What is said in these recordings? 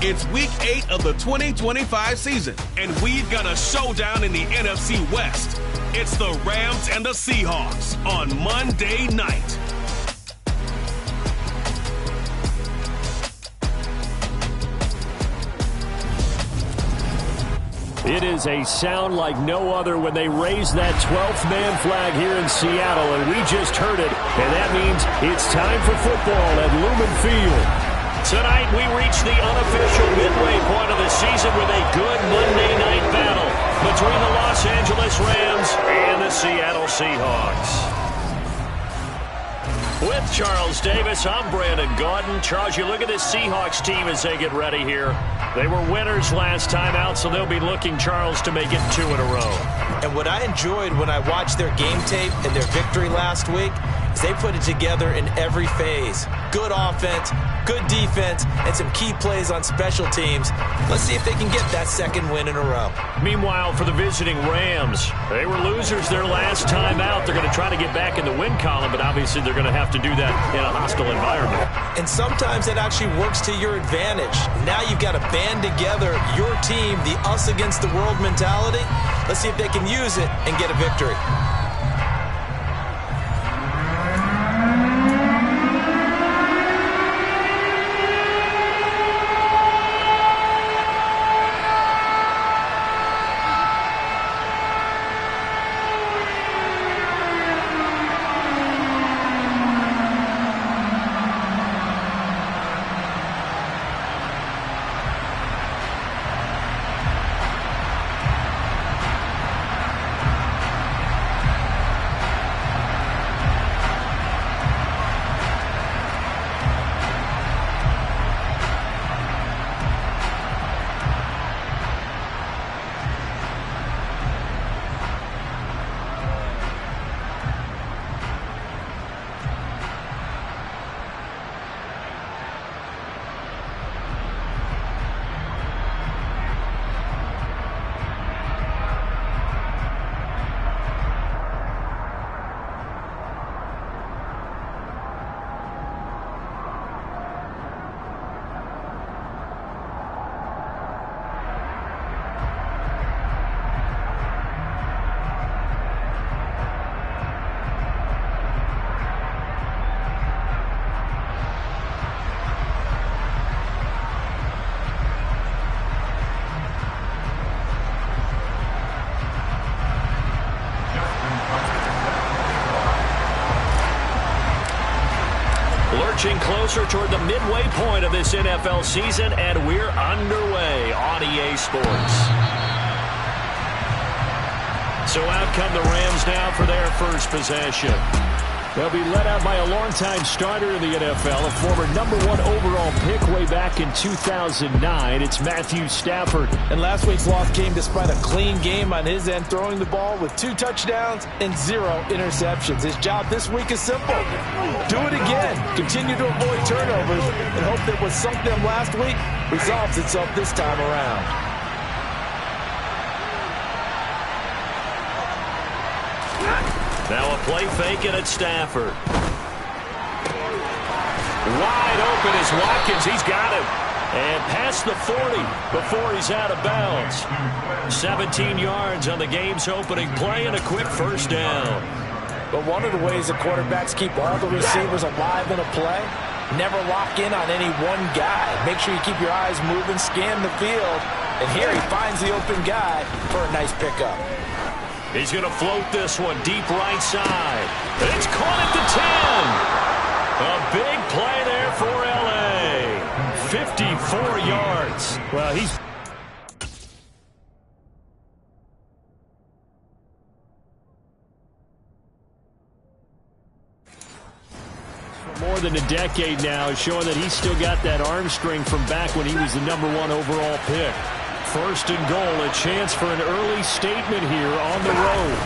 It's Week 8 of the 2025 season, and we've got a showdown in the NFC West. It's the Rams and the Seahawks on Monday night. It is a sound like no other when they raise that 12th man flag here in Seattle, and we just heard it, and that means it's time for football at Lumen Field. Tonight we reach the unofficial midway point of the season with a good Monday night battle between the Los Angeles Rams and the Seattle Seahawks. With Charles Davis, I'm Brandon Gaudin. Charles, you look at this Seahawks team as they get ready here. They were winners last time out, so they'll be looking, Charles, to make it 2 in a row. And what I enjoyed when I watched their game tape and their victory last week is they put it together in every phase. Good offense, good defense, and some key plays on special teams. Let's see if they can get that second win in a row. Meanwhile, for the visiting Rams, they were losers their last time out. They're going to try to get back in the win column, but obviously they're going to have to do that in a hostile environment. And sometimes it actually works to your advantage. Now you've got to band together your team, the us against the world mentality. Let's see if they can use it and get a victory. Closer toward the midway point of this NFL season, and we're underway on EA Sports. So out come the Rams now for their first possession. They'll be led out by a longtime starter in the NFL, a former #1 overall pick way back in 2009. It's Matthew Stafford. And last week's loss came despite a clean game on his end, throwing the ball with 2 touchdowns and 0 interceptions. His job this week is simple. Do it again. Continue to avoid turnovers and hope that what sunk them last week resolves itself this time around. Now a play fake and it's Stafford. Wide open is Watkins. He's got him. And past the 40 before he's out of bounds. 17 yards on the game's opening play and a quick first down. But one of the ways that quarterbacks keep all the receivers alive in a play, never lock in on any one guy. Make sure you keep your eyes moving, scan the field. And here he finds the open guy for a nice pickup. He's going to float this one deep right side. It's caught at the 10. A big play there for L.A. 54 yards. Well, he's... For more than a decade now, showing that he's still got that arm strength from back when he was the #1 overall pick. First and goal, a chance for an early statement here on the road.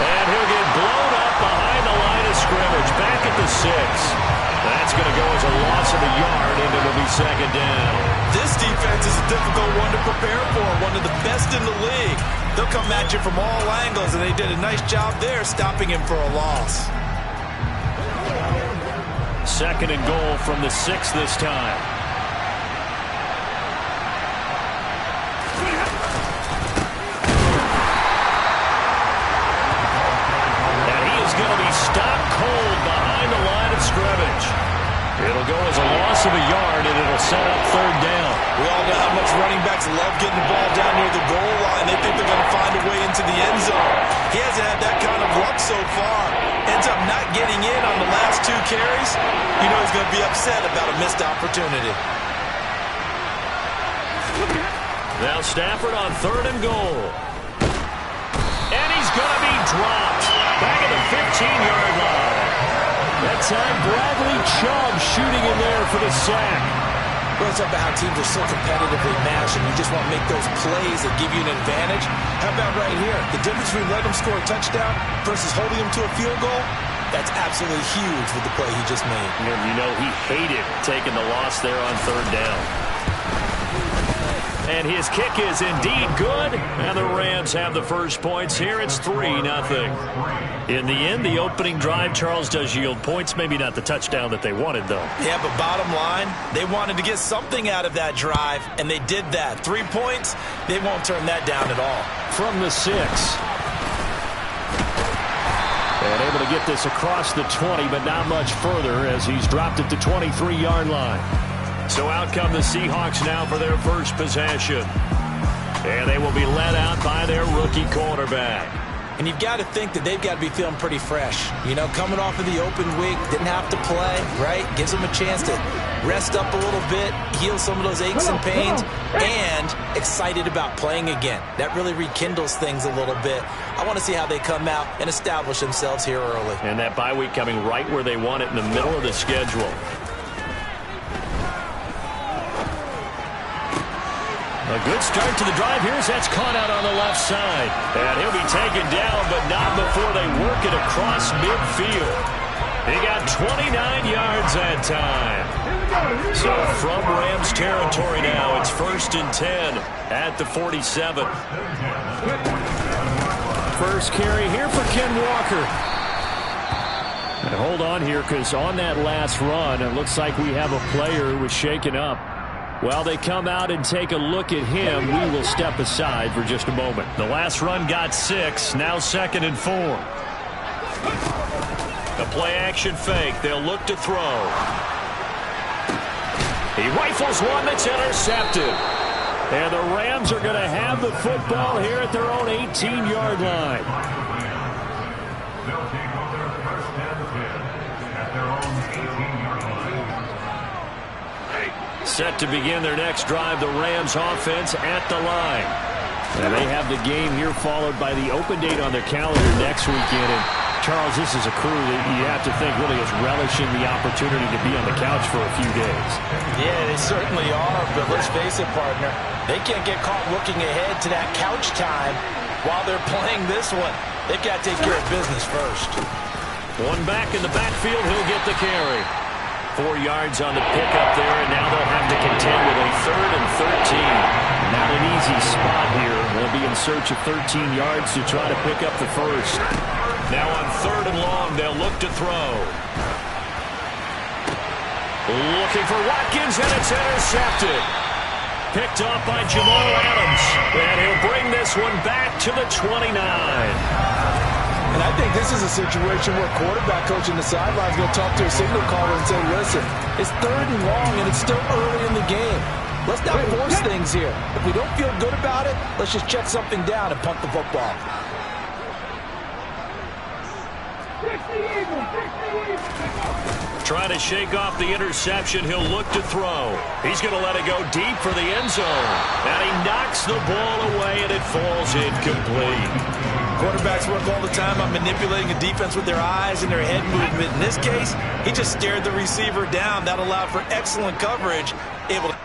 And he'll get blown up behind the line of scrimmage, back at the 6. That's going to go as a loss of a yard, and it'll be second down. This defense is a difficult one to prepare for, one of the best in the league. They'll come at you from all angles, and they did a nice job there stopping him for a loss. Second and goal from the 6 this time. And he is going to be stopped cold behind the line of scrimmage. It'll go as a loss of a yard, and it'll set up third down. We all know how much running backs love getting the ball down near the goal line. They think they're going to find a way into the end zone. He hasn't had that kind of luck so far. Ends up not getting in on the last 2 carries. You know he's going to be upset about a missed opportunity. Now Stafford on third and goal. And he's going to be dropped. Back at the 15-yard line. That time, Bradley Chubb shooting in there for the sack. Well, it's about how teams are so competitively matched, and you just want to make those plays that give you an advantage. How about right here? The difference between letting him score a touchdown versus holding him to a field goal, that's absolutely huge with the play he just made. And you know he hated taking the loss there on third down. And his kick is indeed good, and the Rams have the first points here. It's 3-0. In the end, the opening drive, Charles, does yield points. Maybe not the touchdown that they wanted, though. Yeah, but bottom line, they wanted to get something out of that drive, and they did that. 3 points, they won't turn that down at all. From the 6. And able to get this across the 20, but not much further as he's dropped at the 23-yard line. So out come the Seahawks now for their first possession. And they will be led out by their rookie quarterback. And you've got to think that they've got to be feeling pretty fresh. You know, coming off of the open week, didn't have to play, right? Gives them a chance to rest up a little bit, heal some of those aches and pains, and excited about playing again. That really rekindles things a little bit. I want to see how they come out and establish themselves here early. And that bye week coming right where they want it, in the middle of the schedule. A good start to the drive here as that's caught out on the left side. And he'll be taken down, but not before they work it across midfield. He got 29 yards that time. So from Rams territory now, it's 1st and 10 at the 47. First carry here for Ken Walker. And hold on here, because on that last run, it looks like we have a player who was shaken up. While they come out and take a look at him, we will step aside for just a moment. The last run got 6, now 2nd and 4. A play-action fake. They'll look to throw. He rifles one that's intercepted. And the Rams are going to have the football here at their own 18-yard line. Set to begin their next drive, the Rams offense at the line. And they have the game here followed by the open date on their calendar next weekend. And Charles, this is a crew that you have to think really is relishing the opportunity to be on the couch for a few days. Yeah, they certainly are, but let's face it, partner. They can't get caught looking ahead to that couch time while they're playing this one. They've got to take care of business first. One back in the backfield, he'll get the carry. 4 yards on the pickup there, and now they'll have to contend with a 3rd and 13. Not an easy spot here. They'll be in search of 13 yards to try to pick up the first. Now on 3rd and long, they'll look to throw. Looking for Watkins, and it's intercepted. Picked off by Jamal Adams, and he'll bring this one back to the 29. And I think this is a situation where quarterback coach in the sideline is going to talk to a signal caller and say, listen, it's 3rd and long and it's still early in the game. Let's not force things here. If we don't feel good about it, let's just check something down and punt the football. Trying to shake off the interception, he'll look to throw. He's going to let it go deep for the end zone. And he knocks the ball away, and it falls incomplete. Quarterbacks work all the time on manipulating a defense with their eyes and their head movement. In this case, he just stared the receiver down. That allowed for excellent coverage. Able to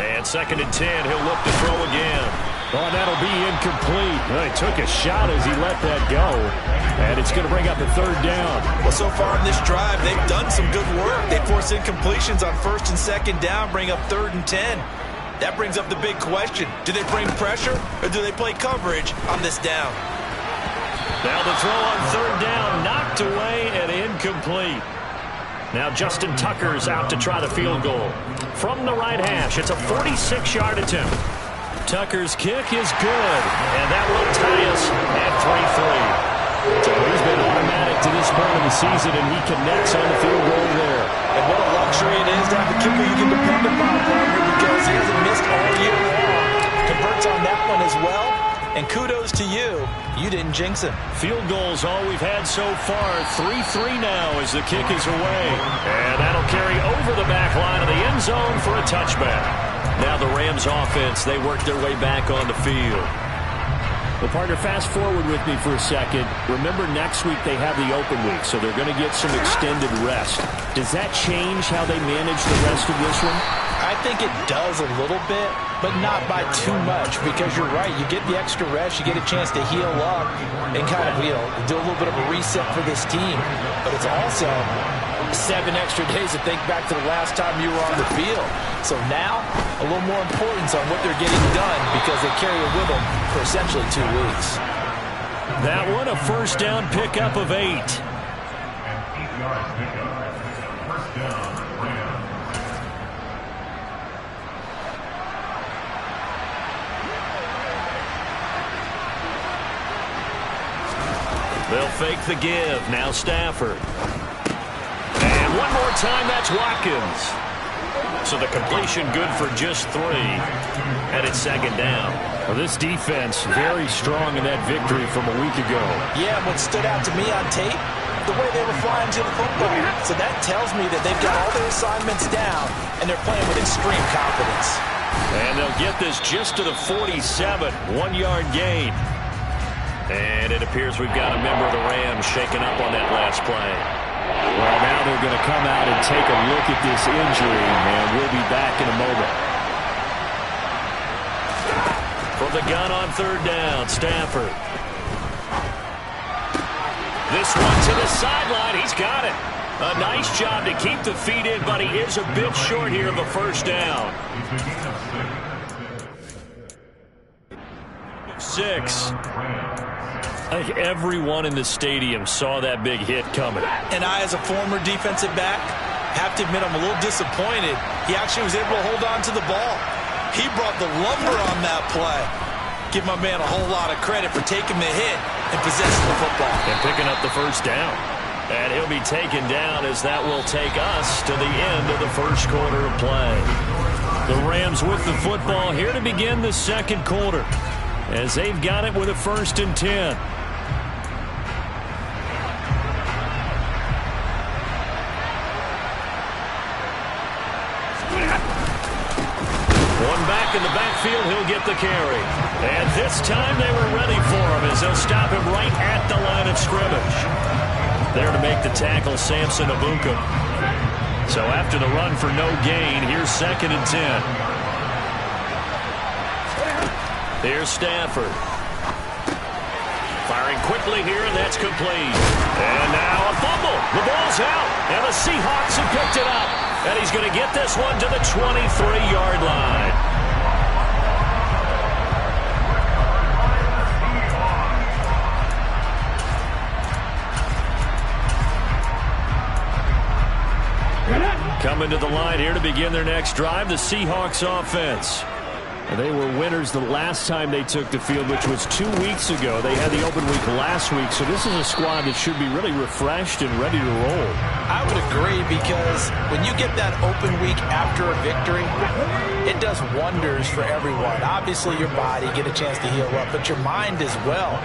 And 2nd and 10, he'll look to throw again. Oh, and that'll be incomplete. Well, he took a shot as he let that go. And it's going to bring up a 3rd down. Well, so far in this drive, they've done some good work. They force incompletions on 1st and 2nd down, bring up 3rd and 10. That brings up the big question. Do they bring pressure or do they play coverage on this down? Now the throw on 3rd down, knocked away and incomplete. Now Justin Tucker's out to try the field goal. From the right hash, it's a 46-yard attempt. Tucker's kick is good, and that will tie us at 3-3. So he's been automatic to this point of the season, and he connects on the field goal there. And what a luxury it is to have a kicker you can depend upon, partner, because he hasn't missed all year long. Converts on that one as well, and kudos to you. You didn't jinx him. Field goals all we've had so far. 3-3 now as the kick is away. And that'll carry over the back line of the end zone for a touchback. Now the Rams offense, they work their way back on the field. Well, partner, fast forward with me for a second. Remember, next week they have the open week, so they're going to get some extended rest. Does that change how they manage the rest of this one? I think it does a little bit, but not by too much, because you're right. You get the extra rest. You get a chance to heal up and kind of, do a little bit of a reset for this team. But it's also 7 extra days to think back to the last time you were on the field. So now, a little more importance on what they're getting done because they carry it with them for essentially 2 weeks. That one, a 1st down pickup of 8. They'll fake the give. Now Stafford. And one more time, that's Watkins. So the completion good for just 3. And it's 2nd down. Well, this defense very strong in that victory from a week ago. Yeah, what stood out to me on tape, the way they were flying to the football. So that tells me that they've got all their assignments down, and they're playing with extreme confidence. And they'll get this just to the 47, 1-yard gain. And it appears we've got a member of the Rams shaking up on that last play. Well, now they're going to come out and take a look at this injury, and we'll be back in a moment. From the gun on 3rd down, Stafford. This one to the sideline. He's got it. A nice job to keep the feet in, but he is a bit short here of a 1st down. 6. I think everyone in the stadium saw that big hit coming. And I, as a former defensive back, have to admit I'm a little disappointed. He actually was able to hold on to the ball. He brought the lumber on that play. Give my man a whole lot of credit for taking the hit and possessing the football. And picking up the 1st down. And he'll be taken down as that will take us to the end of the 1st quarter of play. The Rams with the football here to begin the 2nd quarter, as they've got it with a 1st and 10. One back in the backfield, he'll get the carry. And this time they were ready for him as they'll stop him right at the line of scrimmage. There to make the tackle, Samson Abuka. So after the run for no gain, here's 2nd and 10. Here's Stafford. Firing quickly here, and that's complete. And now a fumble. The ball's out, and the Seahawks have picked it up. And he's going to get this one to the 23-yard line. Coming to the line here to begin their next drive, the Seahawks offense. They were winners the last time they took the field, which was 2 weeks ago. They had the open week last week, so this is a squad that should be really refreshed and ready to roll. I would agree, because when you get that open week after a victory, it does wonders for everyone. Obviously, your body, get a chance to heal up, but your mind as well.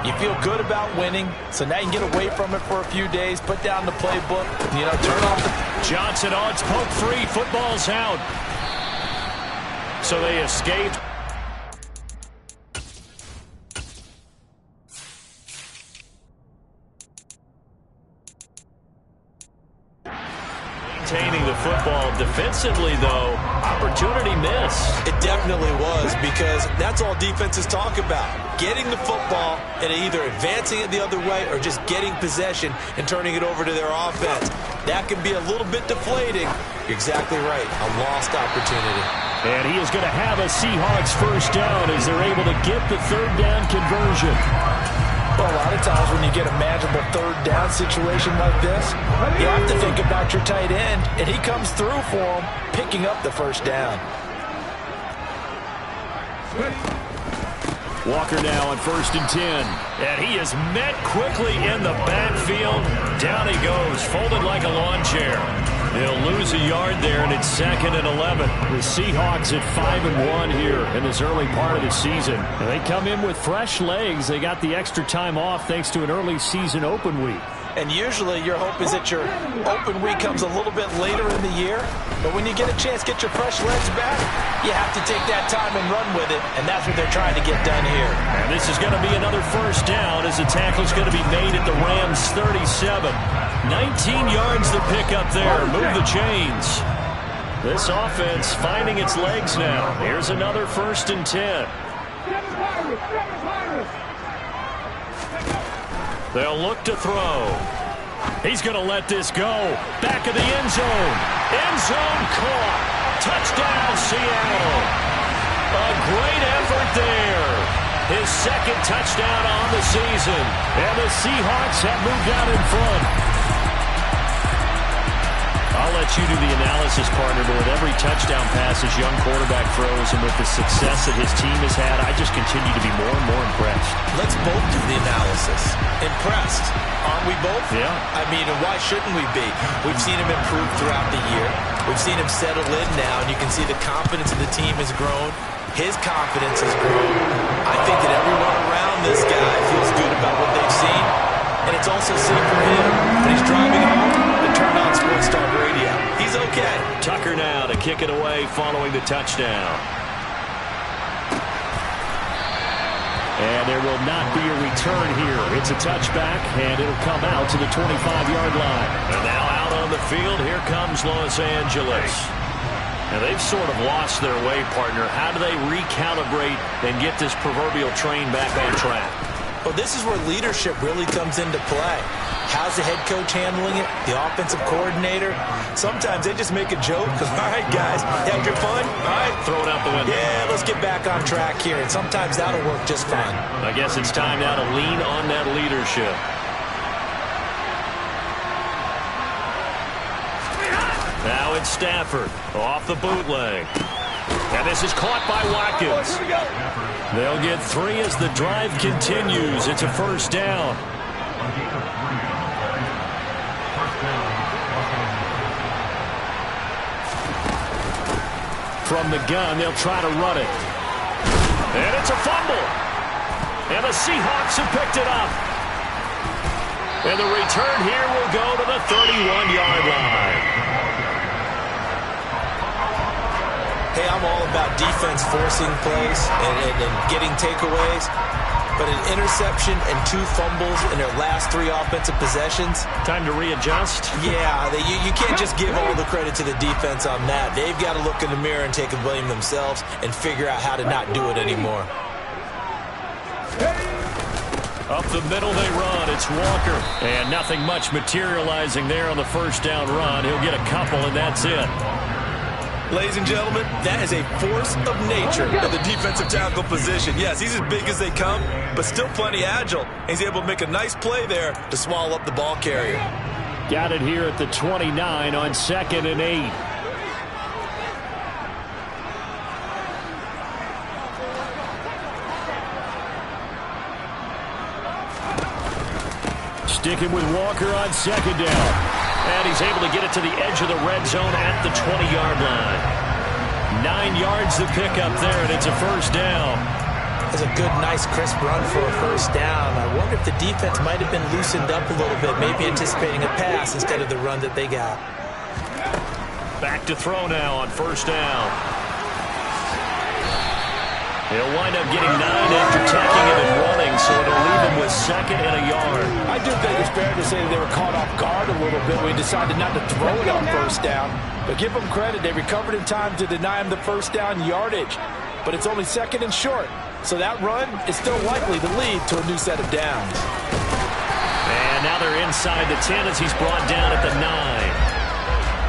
You feel good about winning, so now you can get away from it for a few days, put down the playbook, turn off the... Johnson, it's poke free, football's out. So they escaped. retaining the football. Defensively, though, opportunity missed. It definitely was, because that's all defenses talk about. Getting the football and either advancing it the other way or just getting possession and turning it over to their offense. That can be a little bit deflating. You're exactly right. A lost opportunity. And he is going to have a Seahawks first down as they're able to get the third down conversion. Well, a lot of times when you get a manageable third down situation like this, you have to think about your tight end, and he comes through for him, picking up the first down. Walker now on 1st and 10. And he is met quickly in the backfield. Down he goes, folded like a lawn chair. He'll lose a yard there, and it's 2nd and 11. The Seahawks at 5-1 here in this early part of the season. And they come in with fresh legs. They got the extra time off thanks to an early season open week. And usually your hope is that your open week comes a little bit later in the year. But when you get a chance to get your fresh legs back, you have to take that time and run with it. And that's what they're trying to get done here. And this is going to be another first down as the tackle is going to be made at the Rams' 37. 19 yards to pick up there. Move the chains. This offense finding its legs now. Here's another 1st and 10. They'll look to throw. He's going to let this go. Back of the end zone. End zone caught. Touchdown, Seattle. A great effort there. His 2nd touchdown on the season. And the Seahawks have moved out in front. I'll let you do the analysis, partner, but with every touchdown pass his young quarterback throws and with the success that his team has had, I just continue to be more and more impressed. Let's both do the analysis. Impressed. Aren't we both? Yeah. I mean, why shouldn't we be? We've seen him improve throughout the year. We've seen him settle in now, and you can see the confidence of the team has grown. His confidence has grown. I think that everyone around this guy feels good about what they've seen. And it's also safe for him when he's driving home to turn on Sports Talk Radio. He's okay. Tucker now to kick it away following the touchdown. And there will not be a return here. It's a touchback, and it'll come out to the 25-yard line. And now out on the field, here comes Los Angeles. And they've sort of lost their way, partner. How do they recalibrate and get this proverbial train back on track? Well, this is where leadership really comes into play. How's the head coach handling it? The offensive coordinator? Sometimes they just make a joke because, all right, guys, had your fun? All right. Throw it out the window. Yeah, let's get back on track here. And sometimes that'll work just fine. I guess it's time now to lean on that leadership. Now it's Stafford off the bootleg. And this is caught by Watkins. They'll get 3 as the drive continues. It's a first down. From the gun, they'll try to run it. And it's a fumble. And the Seahawks have picked it up. And the return here will go to the 31-yard line. Hey, I'm all about defense forcing plays and getting takeaways. But an interception and 2 fumbles in their last 3 offensive possessions. Time to readjust? Yeah, you can't just give all the credit to the defense on that. They've got to look in the mirror and take a blame themselves and figure out how to not do it anymore. Up the middle they run. It's Walker. And nothing much materializing there on the first down run. He'll get a couple, and that's it. Ladies and gentlemen, that is a force of nature at the defensive tackle position. Yes, he's as big as they come, but still plenty agile. He's able to make a nice play there to swallow up the ball carrier. Got it here at the 29 on 2nd and 8. Sticking with Walker on 2nd down. And he's able to get it to the edge of the red zone at the 20-yard line. 9 yards to pick up there, and it's a first down. That's a good, nice, crisp run for a first down. I wonder if the defense might have been loosened up a little bit, maybe anticipating a pass instead of the run that they got. Back to throw now on first down. He'll wind up getting 9 after tacking it and running, so it'll leave them with 2nd and a yard. I do think it's fair to say that they were caught off guard a little bit when we decided not to throw it on 1st down. But give them credit. They recovered in time to deny them the 1st down yardage. But it's only 2nd and short. So that run is still likely to lead to a new set of downs. And now they're inside the 10 as he's brought down at the 9.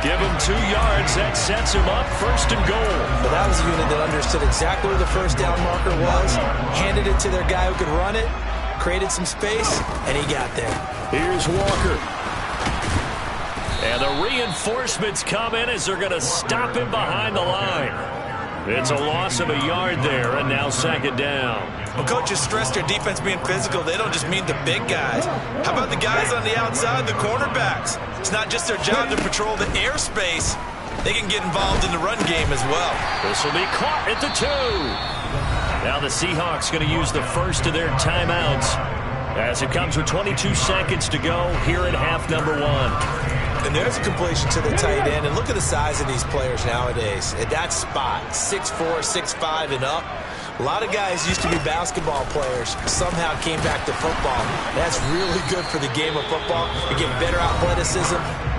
Give him 2 yards. That sets him up 1st and goal. But that was a unit that understood exactly where the 1st down marker was, handed it to their guy who could run it, created some space, and he got there. Here's Walker. And the reinforcements come in as they're going to stop him behind the line. It's a loss of a yard there, and now 2nd down. Well, coaches stress their defense being physical. They don't just mean the big guys. How about the guys on the outside, the cornerbacks? It's not just their job to patrol the airspace. They can get involved in the run game as well. This will be caught at the 2. Now the Seahawks going to use the first of their timeouts as it comes with 22 seconds to go here at half number 1. And there's a completion to the tight end. And look at the size of these players nowadays. At that spot, 6'4", 6'5", and up. A lot of guys used to be basketball players, somehow came back to football. That's really good for the game of football. You get better athleticism,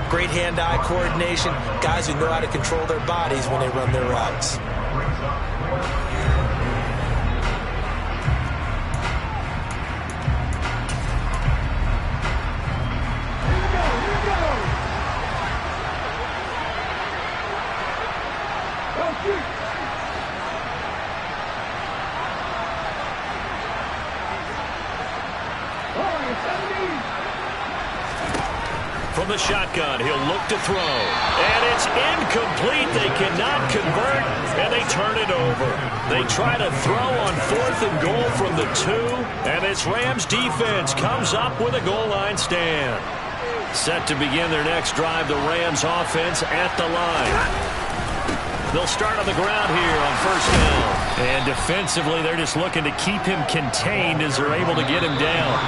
great hand-eye coordination, guys who know how to control their bodies when they run their routes. From the shotgun, he'll look to throw. And it's incomplete. They cannot convert, and they turn it over. They try to throw on 4th and goal from the 2, and this Rams defense comes up with a goal line stand. Set to begin their next drive, the Rams offense at the line. They'll start on the ground here on 1st down. And defensively, they're just looking to keep him contained as they're able to get him down.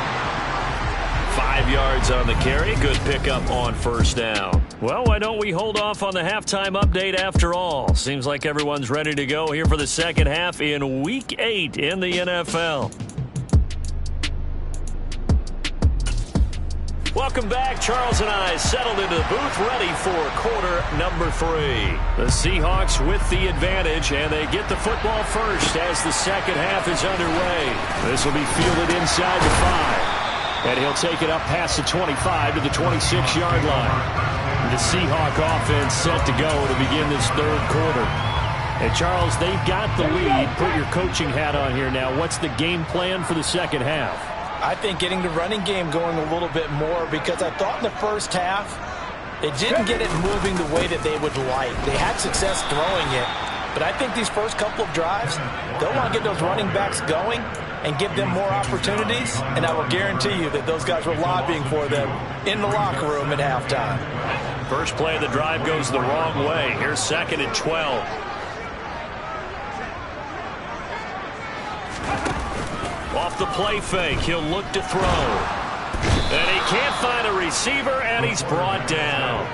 5 yards on the carry. Good pickup on 1st down. Well, why don't we hold off on the halftime update after all? Seems like everyone's ready to go here for the 2nd half in Week 8 in the NFL. Welcome back. Charles and I settled into the booth ready for quarter number 3. The Seahawks with the advantage, and they get the football first as the 2nd half is underway. This will be fielded inside the 5. And he'll take it up past the 25 to the 26-yard line. The Seahawk offense set to go to begin this 3rd quarter. And Charles, they've got the lead. Put your coaching hat on here now. What's the game plan for the 2nd half? I think getting the running game going a little bit more, because I thought in the 1st half they didn't get it moving the way that they would like. They had success throwing it, but I think these first couple of drives, they'll want to get those running backs going and give them more opportunities, and I will guarantee you that those guys were lobbying for them in the locker room at halftime. First play of the drive goes the wrong way. Here's 2nd and 12. Off the play fake, he'll look to throw. And he can't find a receiver, and he's brought down.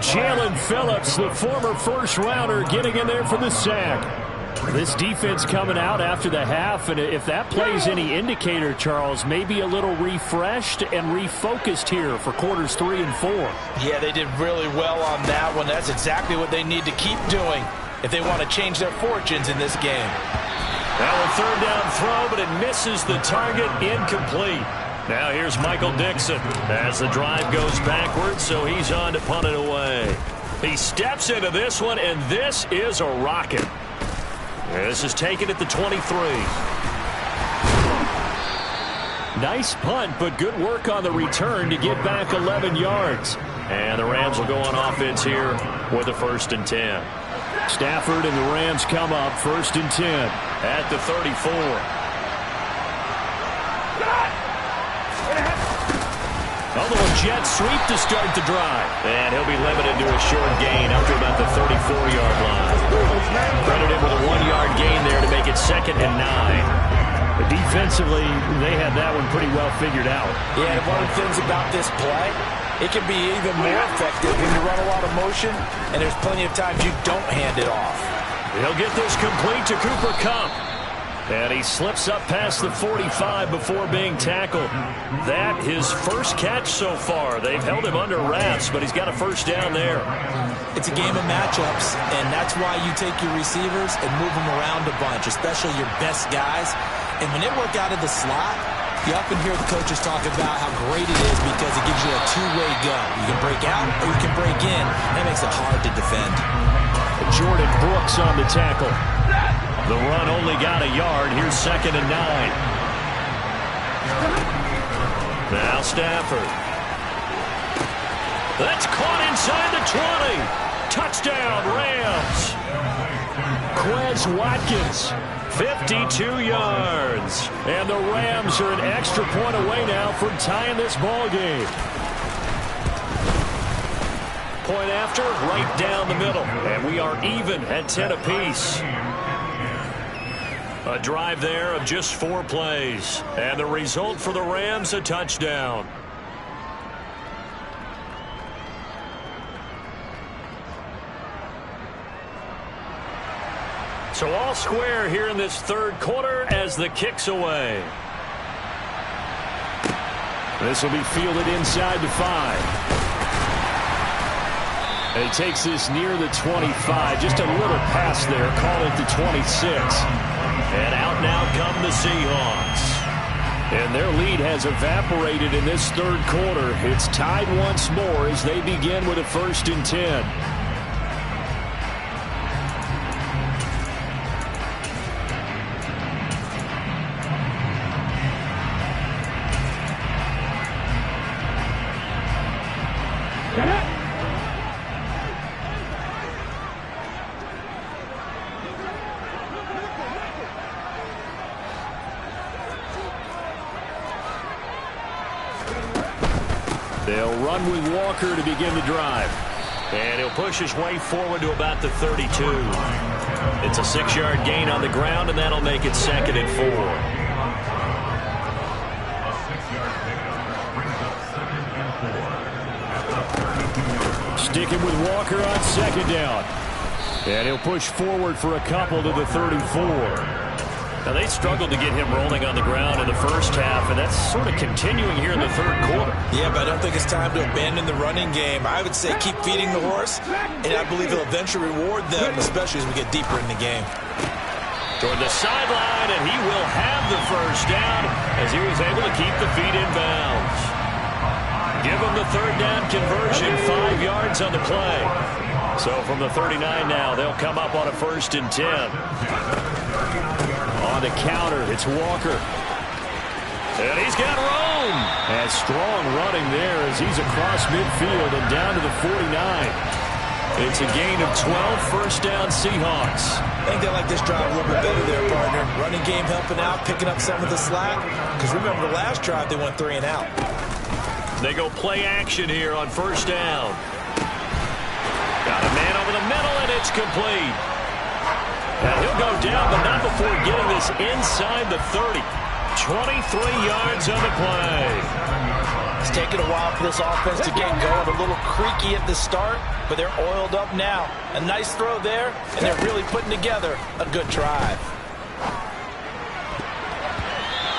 Jalen Phillips, the former 1st-rounder, getting in there for the sack. This defense coming out after the half, and if that plays any indicator, Charles, maybe a little refreshed and refocused here for quarters 3 and 4. Yeah, they did really well on that one. That's exactly what they need to keep doing if they want to change their fortunes in this game. Now a 3rd down throw, but it misses the target, incomplete. Now here's Michael Dixon as the drive goes backwards, so he's on to punt it away. He steps into this one, and this is a rocket. This is taken at the 23. Nice punt, but good work on the return to get back 11 yards. And the Rams will go on offense here with a 1st and 10. Stafford and the Rams come up 1st and 10 at the 34. Although a jet sweep to start the drive. And he'll be limited to a short gain up to about the 34-yard line. Credited with a 1-yard gain there to make it 2nd and 9. But defensively, they had that one pretty well figured out. Yeah, and one of the things about this play, it can be even more effective when you run a lot of motion, and there's plenty of times you don't hand it off. He'll get this complete to Cooper Kupp. And he slips up past the 45 before being tackled. That his first catch so far. They've held him under wraps, but he's got a first down there. It's a game of matchups, and that's why you take your receivers and move them around a bunch, especially your best guys. And when they work out of the slot, you often hear the coaches talk about how great it is because it gives you a two-way go. You can break out or you can break in. That makes it hard to defend. Jordan Brooks on the tackle. The run only got a yard. Here's 2nd and 9. Now Stafford. That's caught inside the 20. Touchdown, Rams. Quez Watkins, 52 yards. And the Rams are an extra point away now from tying this ball game. Point after, right down the middle. And we are even at 10 apiece. A drive there of just 4 plays. And the result for the Rams, a touchdown. So all square here in this third quarter as the kick's away. This will be fielded inside the 5. And he takes this near the 25. Just a little pass there. Call it the 26. And out now come the Seahawks. And their lead has evaporated in this third quarter. It's tied once more as they begin with a 1st and 10. They'll run with Walker to begin the drive. And he'll push his way forward to about the 32. It's a 6-yard gain on the ground, and that'll make it 2nd and 4. Sticking with Walker on 2nd down. And he'll push forward for a couple to the 34. Now, they struggled to get him rolling on the ground in the first half, and that's sort of continuing here in the third quarter. Yeah, but I don't think it's time to abandon the running game. I would say keep feeding the horse, and I believe he'll eventually reward them, especially as we get deeper in the game. Toward the sideline, and he will have the first down as he was able to keep the feet in bounds. Give him the 3rd down conversion, 5 yards on the play. So from the 39 now, they'll come up on a 1st and 10. On the counter, it's Walker. And he's got room. And strong running there as he's across midfield and down to the 49. It's a gain of 12, 1st down Seahawks. I think they like this drive a little bit better there, partner. Running game helping out, picking up some of the slack. Because remember the last drive, they went 3 and out. They go play action here on 1st down. Got a man over the middle, and it's complete. And he'll go down, but not before getting this inside the 30. 23 yards on the play. It's taken a while for this offense to get going. A little creaky at the start, but they're oiled up now. A nice throw there, and they're really putting together a good drive.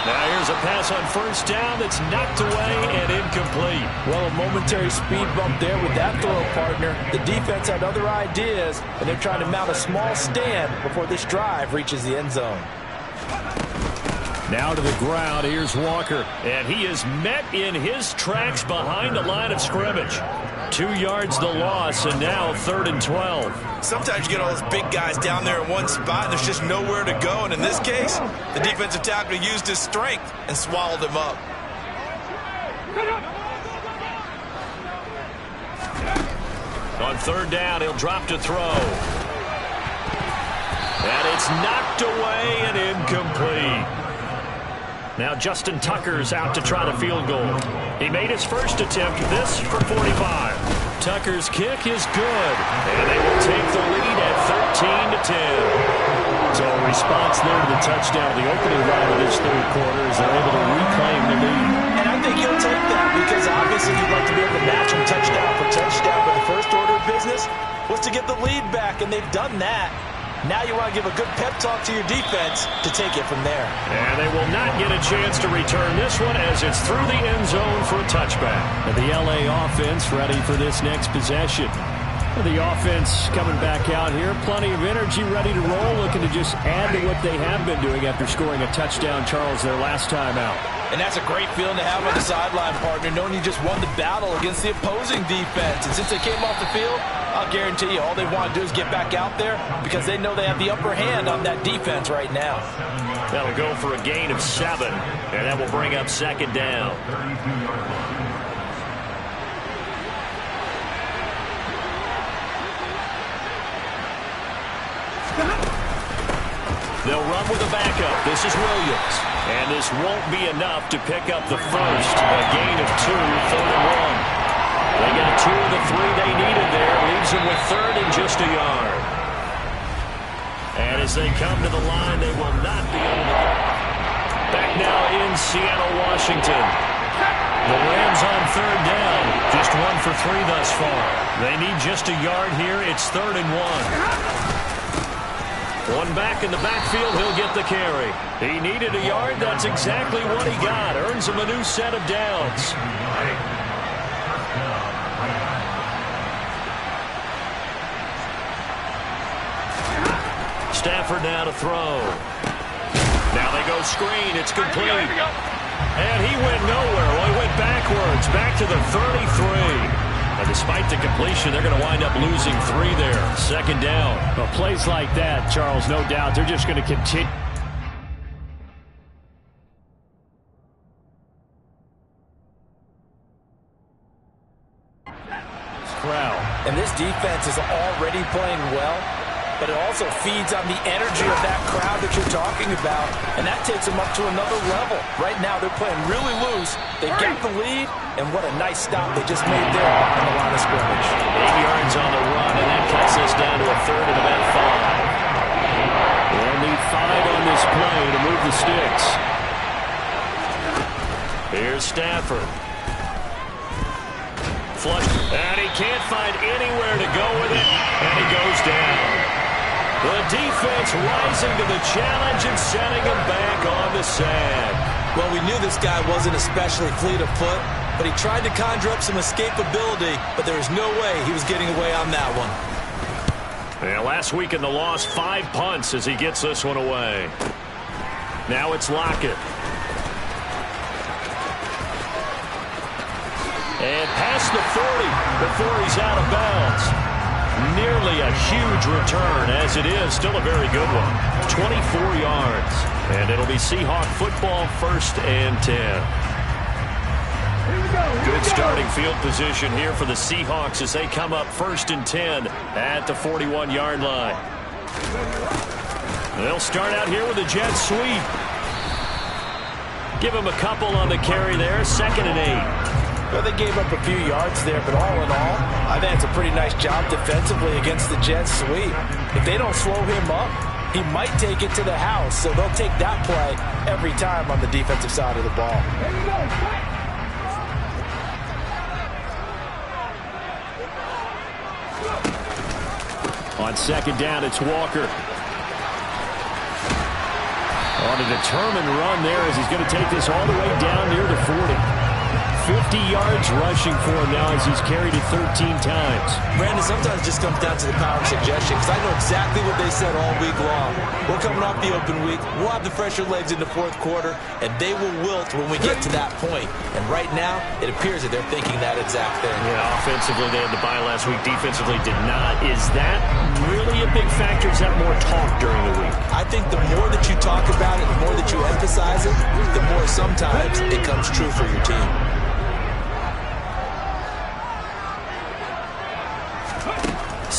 Now here's a pass on 1st down that's knocked away and incomplete. Well, a momentary speed bump there with that throw, partner. The defense had other ideas, and they're trying to mount a small stand before this drive reaches the end zone. Now to the ground, here's Walker. And he is met in his tracks behind the line of scrimmage. 2 yards the loss, and now 3rd and 12. Sometimes you get all those big guys down there in one spot, and there's just nowhere to go. And in this case, the defensive tackle used his strength and swallowed him up. On 3rd down, he'll drop to throw. And it's knocked away and incomplete. Now Justin Tucker's out to try the field goal. He made his first attempt, this for 45. Tucker's kick is good, and they will take the lead at 13-10. So a response there to the touchdown, the opening drive of this third quarter, as they're able to reclaim the lead. And I think he'll take that because obviously you'd like to be able to match him touchdown for touchdown, but the first order of business was to get the lead back, and they've done that. Now you want to give a good pep talk to your defense to take it from there. And they will not get a chance to return this one as it's through the end zone for a touchback. And the LA offense ready for this next possession. The offense coming back out here, plenty of energy, ready to roll, looking to just add to what they have been doing after scoring a touchdown, Charles, their last time out. And that's a great feeling to have on the sideline, partner, knowing you just won the battle against the opposing defense. And since they came off the field, I'll guarantee you all they want to do is get back out there because they know they have the upper hand on that defense right now. That'll go for a gain of 7, and that will bring up second down. They'll run with a backup. This is Williams. And this won't be enough to pick up the first. A gain of 2, 3rd and 1. They got 2 of the 3 they needed there. Leaves them with 3rd and just a yard. And as they come to the line, they will not be able to get. Back now in Seattle, Washington. The Rams on 3rd down. Just 1 for 3 thus far. They need just a yard here. It's 3rd and 1. One back in the backfield, he'll get the carry. He needed a yard. That's exactly what he got. Earns him a new set of downs. Stafford now to throw. Now they go screen. It's complete. And he went nowhere. Well, he went backwards. Back to the 33. And despite the completion, they're going to wind up losing 3 there. Second down. Well, plays like that, Charles, no doubt, they're just going to continue. Crowd. And this defense is already playing well, but it also feeds on the energy of that crowd that you're talking about, and that takes them up to another level. Right now, they're playing really loose. They got the lead, and what a nice stop they just made there on the line of scrimmage. 8 yards on the run, and that cuts us down to a 3rd and about 5. They'll need 5 on this play to move the sticks. Here's Stafford. Flush, and he can't find anywhere to go with it, and he goes down. The defense rising to the challenge and setting him back on the sand. Well, we knew this guy wasn't especially fleet of foot, but he tried to conjure up some escapability, but there was no way he was getting away on that one. Yeah, last week in the loss, 5 punts as he gets this one away. Now it's Lockett. And past the 40 before he's out of bounds. Nearly a huge return, as it is. Still a very good one. 24 yards. And it'll be Seahawk football, 1st and 10. Good starting field position here for the Seahawks as they come up 1st and 10 at the 41-yard line. They'll start out here with a jet sweep. Give him a couple on the carry there. 2nd and 8. Well, they gave up a few yards there, but all in all, I think it's a pretty nice job defensively against the jet sweep. If they don't slow him up, he might take it to the house, so they'll take that play every time on the defensive side of the ball. On 2nd down, it's Walker. On a determined run there as he's going to take this all the way down near the 40. 50 yards rushing for him now as he's carried it 13 times. Brandon, sometimes it just comes down to the power of suggestion because I know exactly what they said all week long. We're coming off the open week. We'll have the fresher legs in the 4th quarter, and they will wilt when we get to that point. And right now, it appears that they're thinking that exact thing. Yeah, offensively, they had the bye last week. Defensively, did not. Is that really a big factor? Is that more talk during the week? I think the more that you talk about it, the more that you emphasize it, the more sometimes it comes true for your team.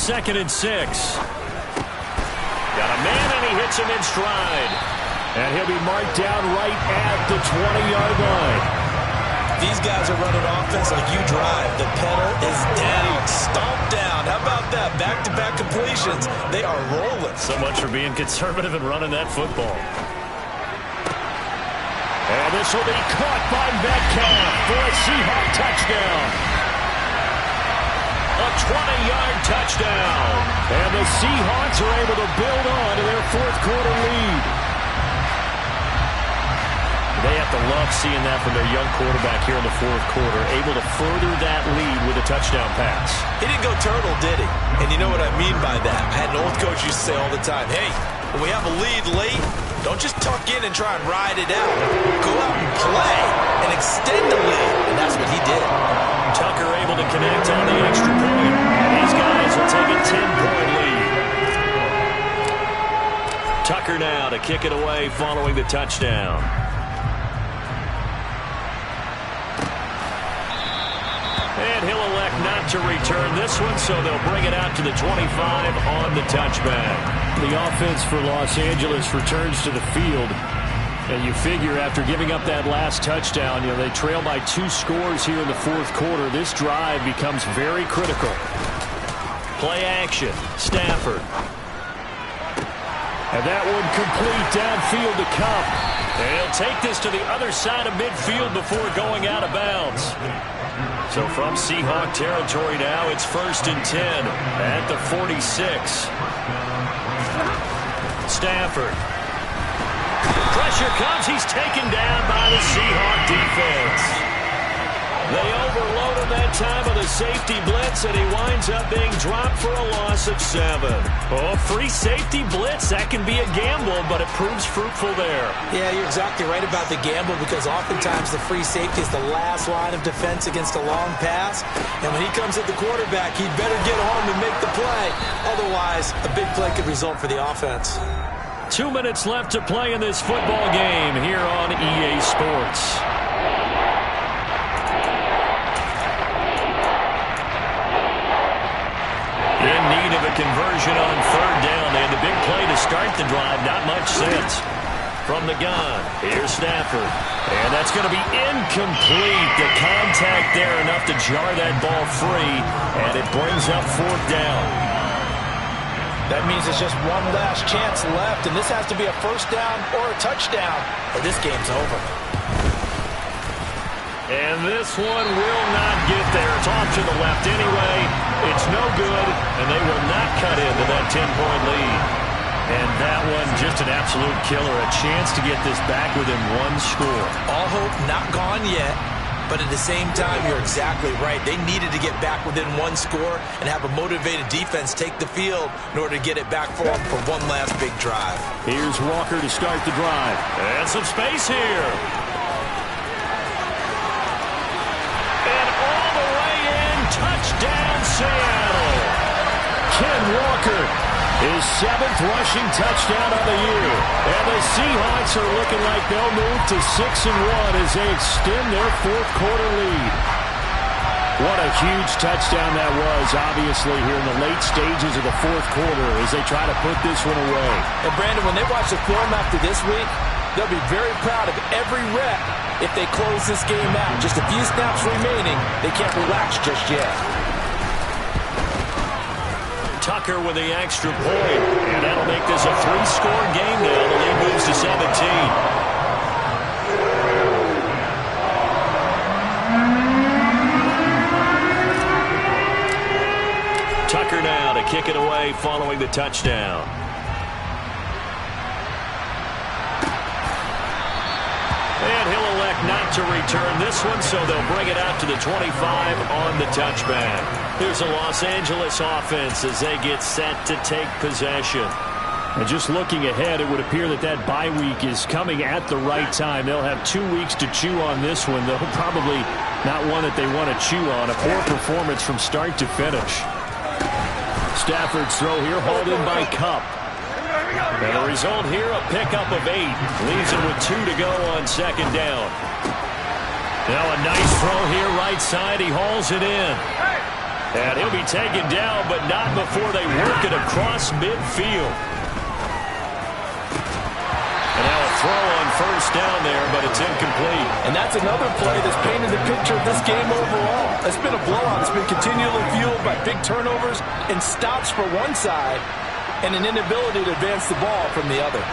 2nd and 6. Got a man, and he hits him in stride. And he'll be marked down right at the 20-yard line. These guys are running offense like you drive. The pedal is down. Stomp down. How about that? Back-to-back completions. They are rolling. So much for being conservative and running that football. And this will be caught by Metcalf for a Seahawk touchdown. A 20-yard touchdown. And the Seahawks are able to build on to their fourth-quarter lead. They have to love seeing that from their young quarterback here in the fourth quarter, able to further that lead with a touchdown pass. He didn't go turtle, did he? And you know what I mean by that. I had an old coach used to say all the time, hey, when we have a lead late, don't just tuck in and try and ride it out. Go out and play and extend the lead. And that's what he did. Tucker able to connect on the extra point. And these guys will take a 10-point lead. Tucker now to kick it away following the touchdown. And he'll elect not to return this one, so they'll bring it out to the 25 on the touchback. The offense for Los Angeles returns to the field. And you figure after giving up that last touchdown, they trail by 2 scores here in the fourth quarter. This drive becomes very critical. Play action. Stafford. And that one complete downfield to Cup. And he'll take this to the other side of midfield before going out of bounds. So from Seahawk territory now, it's 1st and 10 at the 46. Stafford. Pressure comes. He's taken down by the Seahawk defense. They overload him that time with a safety blitz, and he winds up being dropped for a loss of 7. Oh, free safety blitz, that can be a gamble, but it proves fruitful there. Yeah, you're exactly right about the gamble, because oftentimes the free safety is the last line of defense against a long pass. And when he comes at the quarterback, he'd better get home and make the play. Otherwise, a big play could result for the offense. 2 minutes left to play in this football game here on EA Sports. In need of a conversion on 3rd down. They had the big play to start the drive. Not much sense. From the gun, here's Stafford. And that's going to be incomplete. The contact there enough to jar that ball free. And it brings up 4th down. That means it's just one last chance left, and this has to be a 1st down or a touchdown, or this game's over. And this one will not get there. It's off to the left anyway. It's no good, and they will not cut into that 10-point lead. And that one just an absolute killer. A chance to get this back within 1 score. All hope not gone yet. But at the same time, you're exactly right. They needed to get back within 1 score and have a motivated defense take the field in order to get it back for them for one last big drive. Here's Walker to start the drive. And some space here. And all the way in. Touchdown, Seattle. Ken Walker, his 7th rushing touchdown of the year. And the Seahawks are looking like they'll move to 6-1 as they extend their fourth quarter lead. What a huge touchdown that was, obviously, here in the late stages of the fourth quarter as they try to put this one away. And, Brandon, when they watch the film after this week, they'll be very proud of every rep if they close this game out. Just a few snaps remaining. They can't relax just yet. Tucker with the extra point, and that'll make this a 3-score game now. The lead moves to 17. Tucker now to kick it away following the touchdown. And he'll elect not to return this one, so they'll bring it out to the 25 on the touchback. Here's a Los Angeles offense as they get set to take possession. And just looking ahead, it would appear that that bye week is coming at the right time. They'll have 2 weeks to chew on this one, though probably not one that they want to chew on. A poor performance from start to finish. Stafford's throw here hauled in by Cup. And the result here, a pickup of 8. Leaves it with 2 to go on 2nd down. Now a nice throw here right side. He hauls it in. And he'll be taken down, but not before they work it across midfield. And now a throw on 1st down there, but it's incomplete. And that's another play that's painted the picture of this game overall. It's been a blowout. It's been continually fueled by big turnovers and stops for one side and an inability to advance the ball from the other.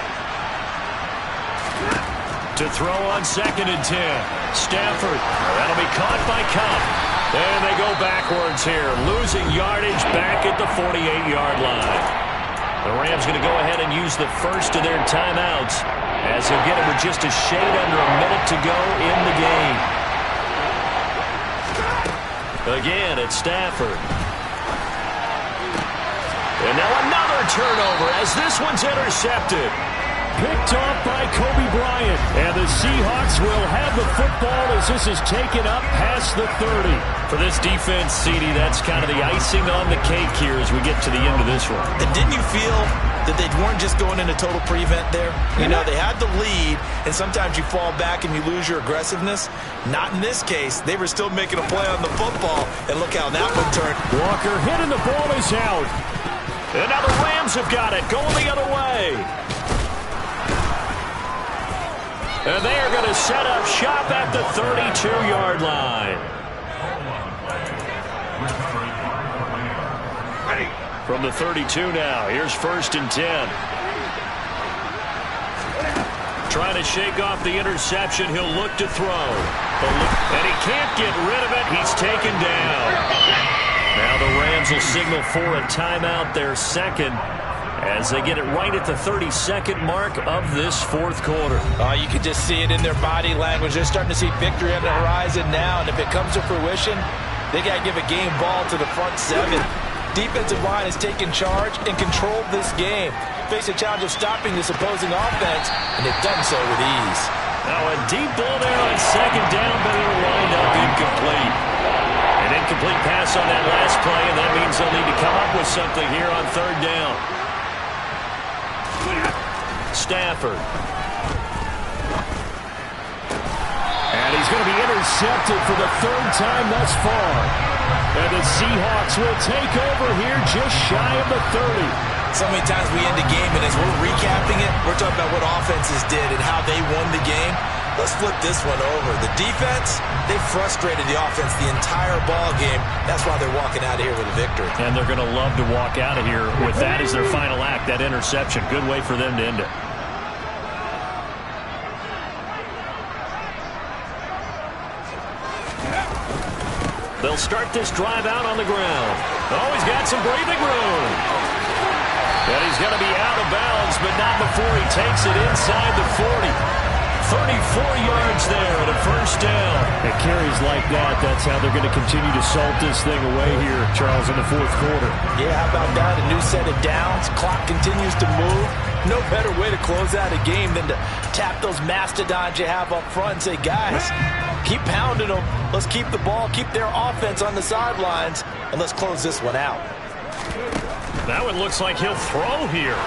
To throw on 2nd and 10. Stafford. That'll be caught by Cup. And they go backwards here, losing yardage back at the 48-yard line. The Rams going to go ahead and use the first of their timeouts as he'll get it with just a shade under a minute to go in the game. Again, it's Stafford. And now another turnover as this one's intercepted. Picked off by Kobe Bryant. And the Seahawks will have the football as this is taken up past the 30. For this defense, CD, that's kind of the icing on the cake here as we get to the end of this one. And didn't you feel that they weren't just going into total prevent there? You know, they had the lead, and sometimes you fall back and you lose your aggressiveness. Not in this case. They were still making a play on the football, and look how that one turned. Walker hit and the ball is out. And now the Rams have got it, going the other way. And they are going to set up shop at the 32-yard line. From the 32 now, here's 1st and 10. Trying to shake off the interception, he'll look to throw. And he can't get rid of it, he's taken down. Now the Rams will signal for a timeout, their second, as they get it right at the 32nd mark of this fourth quarter. You can just see it in their body language. They're starting to see victory on the horizon now, and if it comes to fruition, they got to give a game ball to the front seven. Defensive line has taken charge and controlled this game. Face a challenge of stopping this opposing offense, and they've done so with ease. Now a deep ball there on second down, but it'll wind up incomplete. An incomplete pass on that last play, and that means they'll need to come up with something here on third down. Stafford. And he's going to be intercepted for the third time thus far. And the Seahawks will take over here just shy of the 30. So many times we end the game, and as we're recapping it, we're talking about what offenses did and how they won the game. Let's flip this one over. The defense, they frustrated the offense the entire ball game. That's why they're walking out of here with a victory. And they're going to love to walk out of here with that as their final act, that interception. Good way for them to end it. They'll start this drive out on the ground. Oh, he's got some breathing room. And he's going to be out of bounds, but not before he takes it inside the 40. 34 yards there and a first down. It carries like that. That's how they're going to continue to salt this thing away here, Charles, in the fourth quarter. Yeah, how about that? A new set of downs. Clock continues to move. No better way to close out a game than to tap those mastodons you have up front and say, guys, keep pounding them. Let's keep the ball, keep their offense on the sidelines, and let's close this one out. That one looks like he'll throw here.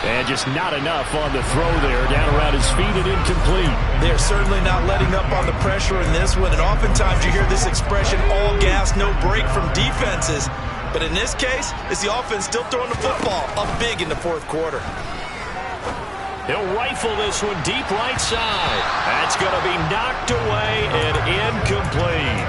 And just not enough on the throw there. Down around his feet and incomplete. They're certainly not letting up on the pressure in this one. And oftentimes you hear this expression, all gas, no break from defenses. But in this case, it's the offense still throwing the football up big in the fourth quarter. He'll rifle this one deep right side. That's going to be knocked away and incomplete.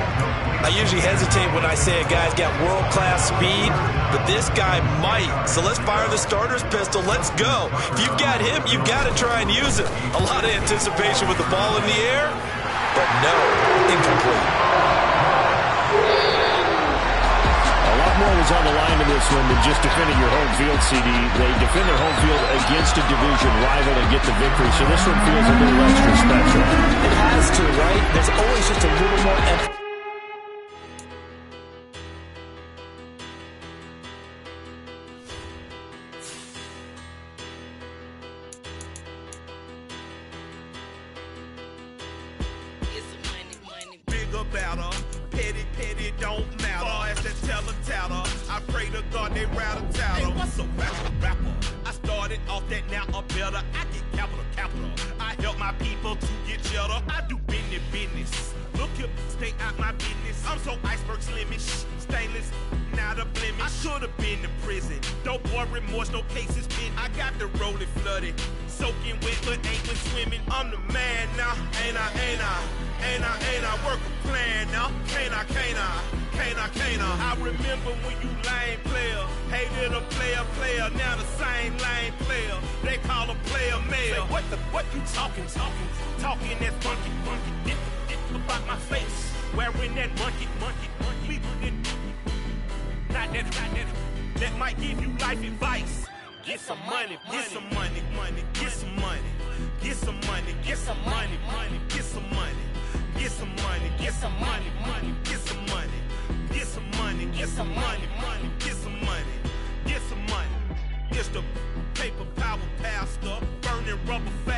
I usually hesitate when I say a guy's got world-class speed, but this guy might. So let's fire the starter's pistol. Let's go. If you've got him, you've got to try and use it. A lot of anticipation with the ball in the air, but no, incomplete. A lot more was on the line in this one than just defending your home field, CD. They defend their home field against a division rival and get the victory, so this one feels a little extra special. It has to, right? There's always just a little more effort. Petty don't matter. Far as that teller-tatter, I pray to God they rattle-tatter. Hey, what's a rapper? I started off that, now I'm better. I get capital. I help my people to get cheddar. I do business. Look here, stay out my business. I'm so iceberg slimish, stainless, not a blemish. I should have been in prison. Don't boy remorse, no cases pinned. I got the rolling flooded, soaking wet, but ain't been swimming. I'm the man now, ain't I work a plan now. Can't I? I remember when you lame player, hated a player, now the same lame player. They call a player mayor. Say, what you talking that funky, get about my face. wearing that monkey. We not that might give you life advice. Get some money, get some money, get some money, get some money, get some money, get some money, get some money, get some money, get some money, get some money, get some money, get some money, get some money. It's the paper power pastor, burning rubber fast.